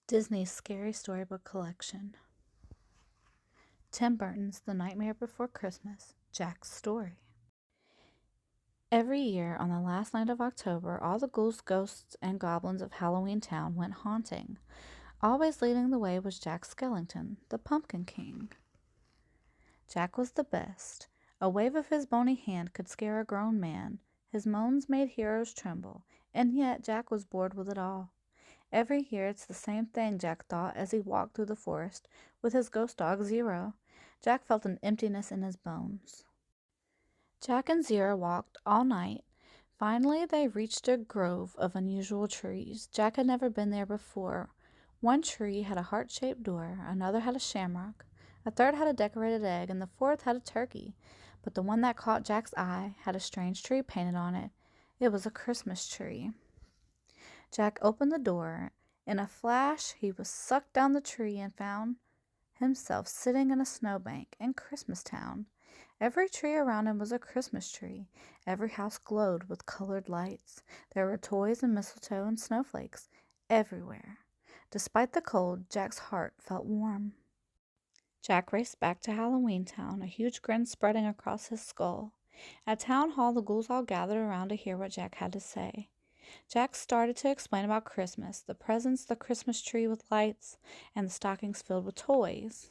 Disney's Scary Storybook Collection. Tim Burton's The Nightmare Before Christmas, Jack's Story. Every year, on the last night of October, all the ghouls, ghosts, and goblins of Halloween Town went haunting. Always leading the way was Jack Skellington, the Pumpkin King. Jack was the best. A wave of his bony hand could scare a grown man. His moans made heroes tremble, and yet Jack was bored with it all. Every year it's the same thing, Jack thought as he walked through the forest with his ghost dog Zero. Jack felt an emptiness in his bones. Jack and Zero walked all night. Finally, they reached a grove of unusual trees. Jack had never been there before. One tree had a heart-shaped door, another had a shamrock, a third had a decorated egg, and the fourth had a turkey. But the one that caught Jack's eye had a strange tree painted on it. It was a Christmas tree. Jack opened the door. In a flash, he was sucked down the tree and found himself sitting in a snowbank in Christmas Town. Every tree around him was a Christmas tree. Every house glowed with colored lights. There were toys and mistletoe and snowflakes everywhere. Despite the cold, Jack's heart felt warm. Jack raced back to Halloween Town, a huge grin spreading across his skull. At Town Hall, the ghouls all gathered around to hear what Jack had to say. Jack started to explain about Christmas, the presents, the Christmas tree with lights, and the stockings filled with toys.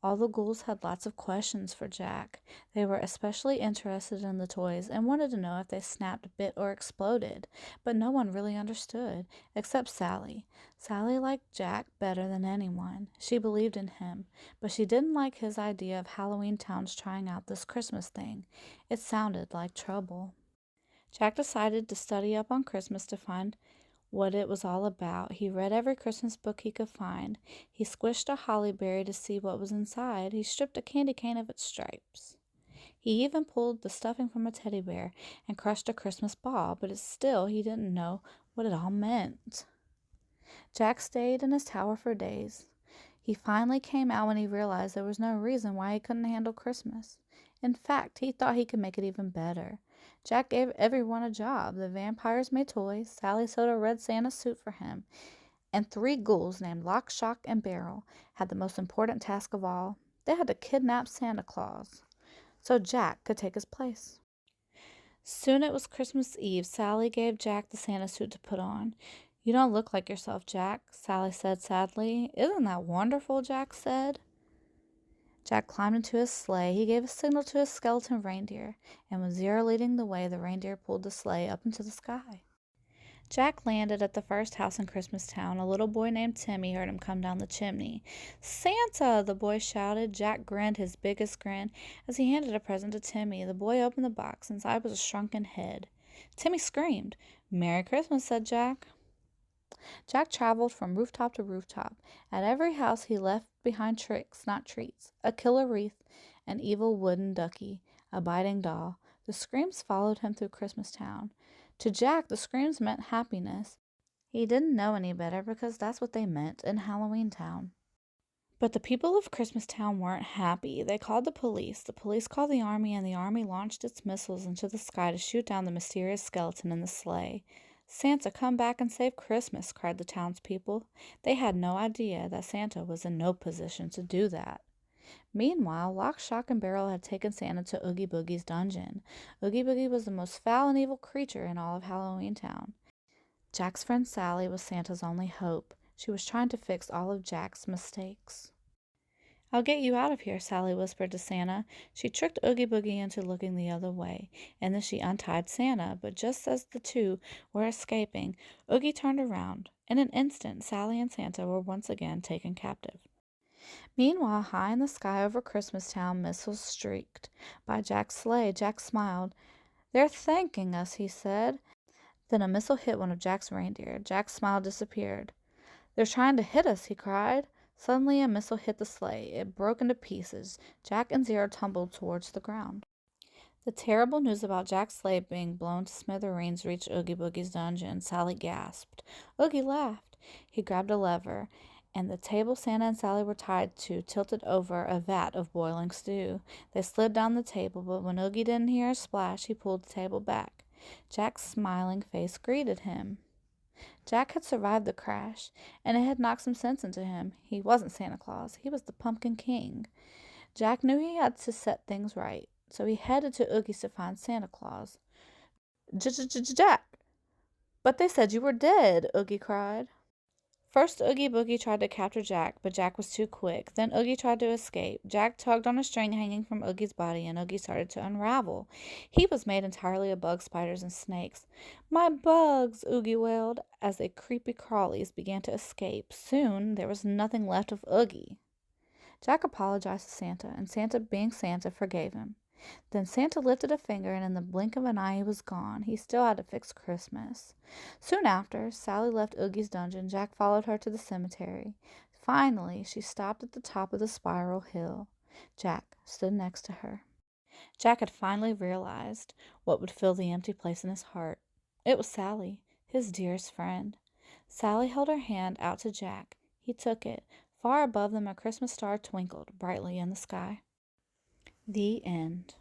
All the ghouls had lots of questions for Jack. They were especially interested in the toys and wanted to know if they snapped, bit, or exploded, but no one really understood, except Sally. Sally liked Jack better than anyone. She believed in him, but she didn't like his idea of Halloween Town's trying out this Christmas thing. It sounded like trouble. Jack decided to study up on Christmas to find what it was all about. He read every Christmas book he could find. He squished a holly berry to see what was inside. He stripped a candy cane of its stripes. He even pulled the stuffing from a teddy bear and crushed a Christmas ball, but still he didn't know what it all meant. Jack stayed in his tower for days. He finally came out when he realized there was no reason why he couldn't handle Christmas. In fact, he thought he could make it even better. Jack gave everyone a job. The vampires made toys, Sally sewed a red Santa suit for him, and 3 ghouls named Lock, Shock, and Barrel had the most important task of all. They had to kidnap Santa Claus so Jack could take his place. Soon it was Christmas Eve. Sally gave Jack the Santa suit to put on. "You don't look like yourself, Jack," Sally said sadly. "Isn't that wonderful?" Jack said. Jack climbed into his sleigh. He gave a signal to his skeleton reindeer, and with Zero leading the way, the reindeer pulled the sleigh up into the sky. Jack landed at the first house in Christmas Town. A little boy named Timmy heard him come down the chimney. "Santa!" the boy shouted. Jack grinned his biggest grin as he handed a present to Timmy. The boy opened the box. Inside was a shrunken head. Timmy screamed. "Merry Christmas," said Jack. Jack traveled from rooftop to rooftop. At every house he left behind tricks, not treats, a killer wreath, an evil wooden ducky, a biting doll. The screams followed him through Christmas Town. To Jack, the screams meant happiness. He didn't know any better because that's what they meant in Halloween Town. But the people of Christmas Town weren't happy. They called the police. The police called the army, and the army launched its missiles into the sky to shoot down the mysterious skeleton in the sleigh. "Santa, come back and save Christmas," cried the townspeople. They had no idea that Santa was in no position to do that. Meanwhile, Lock, Shock, and Barrel had taken Santa to Oogie Boogie's dungeon. Oogie Boogie was the most foul and evil creature in all of Halloween Town. Jack's friend Sally was Santa's only hope. She was trying to fix all of Jack's mistakes. "I'll get you out of here," Sally whispered to Santa. She tricked Oogie Boogie into looking the other way, and then she untied Santa, but just as the two were escaping, Oogie turned around. In an instant, Sally and Santa were once again taken captive. Meanwhile, high in the sky over Christmas Town, missiles streaked by Jack's sleigh. Jack smiled. "They're thanking us," he said. Then a missile hit one of Jack's reindeer. Jack's smile disappeared. "They're trying to hit us," he cried. Suddenly a missile hit the sleigh. It broke into pieces. Jack and Zero tumbled towards the ground. The terrible news about Jack's sleigh being blown to smithereens reached Oogie Boogie's dungeon. Sally gasped. Oogie laughed. He grabbed a lever, and the table Santa and Sally were tied to tilted over a vat of boiling stew. They slid down the table, but when Oogie didn't hear a splash, he pulled the table back. Jack's smiling face greeted him. Jack had survived the crash, and it had knocked some sense into him. He wasn't Santa Claus, he was the Pumpkin King. Jack knew he had to set things right, so he headed to Oogie's to find Santa Claus. Jack! But they said you were dead, Oogie cried. First, Oogie Boogie tried to capture Jack, but Jack was too quick. Then Oogie tried to escape. Jack tugged on a string hanging from Oogie's body, and Oogie started to unravel. He was made entirely of bug spiders and snakes. My bugs, Oogie wailed, as the creepy crawlies began to escape. Soon, there was nothing left of Oogie. Jack apologized to Santa, and Santa, being Santa, forgave him. Then Santa lifted a finger, and in the blink of an eye he was gone. He still had to fix Christmas. Soon after, Sally left Oogie's dungeon. Jack followed her to the cemetery. Finally, she stopped at the top of the spiral hill. Jack stood next to her. Jack had finally realized what would fill the empty place in his heart. It was Sally, his dearest friend. Sally held her hand out to Jack. He took it. Far above them, a Christmas star twinkled brightly in the sky. The end.